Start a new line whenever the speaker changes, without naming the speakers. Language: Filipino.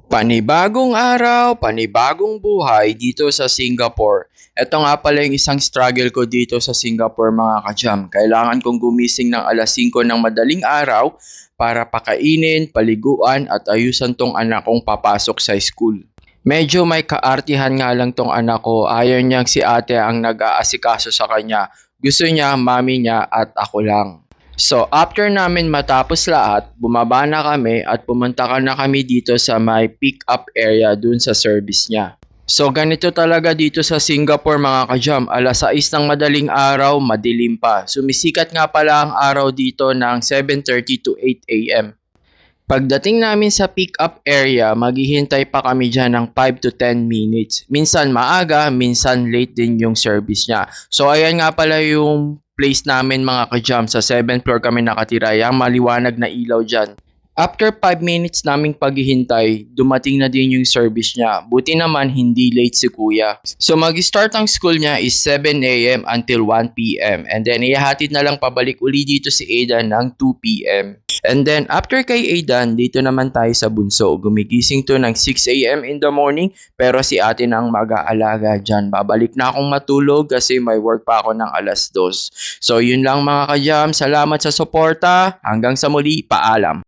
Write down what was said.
Panibagong araw, panibagong buhay dito sa Singapore. Ito nga pala yung isang struggle ko dito sa Singapore mga ka-jam. Kailangan kong gumising ng alas 5 ng madaling araw para pakainin, paliguan at ayusan tong anak kong papasok sa school. Medyo may kaartihan nga lang tong anak ko. Ayaw niyang si ate ang nag-aasikaso sa kanya. Gusto niya, mami niya at ako lang. So, after namin matapos lahat, bumaba na kami at pumunta ka na kami dito sa may pick-up area dun sa service niya. So, ganito talaga dito sa Singapore mga ka-jam. Alas 6 ng madaling araw, madilim pa. Sumisikat nga pala ang araw dito ng 7:30 to 8 a.m. Pagdating namin sa pick-up area, maghihintay pa kami dyan ng 5 to 10 minutes. Minsan maaga, minsan late din yung service niya. So, ayan nga pala yung place namin mga ka-jam. Sa 7th floor kami nakatira. Yung maliwanag na ilaw dyan. After 5 minutes naming paghihintay, dumating na din yung service niya. Buti naman hindi late si kuya. So mag-start ang school niya is 7 a.m. until 1 p.m. And then ihahatid na lang pabalik uli dito si Aidan ng 2 p.m. And then after kay Aidan, dito naman tayo sa bunso. Gumigising to ng 6 a.m. in the morning pero si ate na ang mag-aalaga dyan. Babalik na akong matulog kasi may work pa ako ng alas 2. So yun lang mga ka-jam. Salamat sa suporta. Hanggang sa muli, paalam.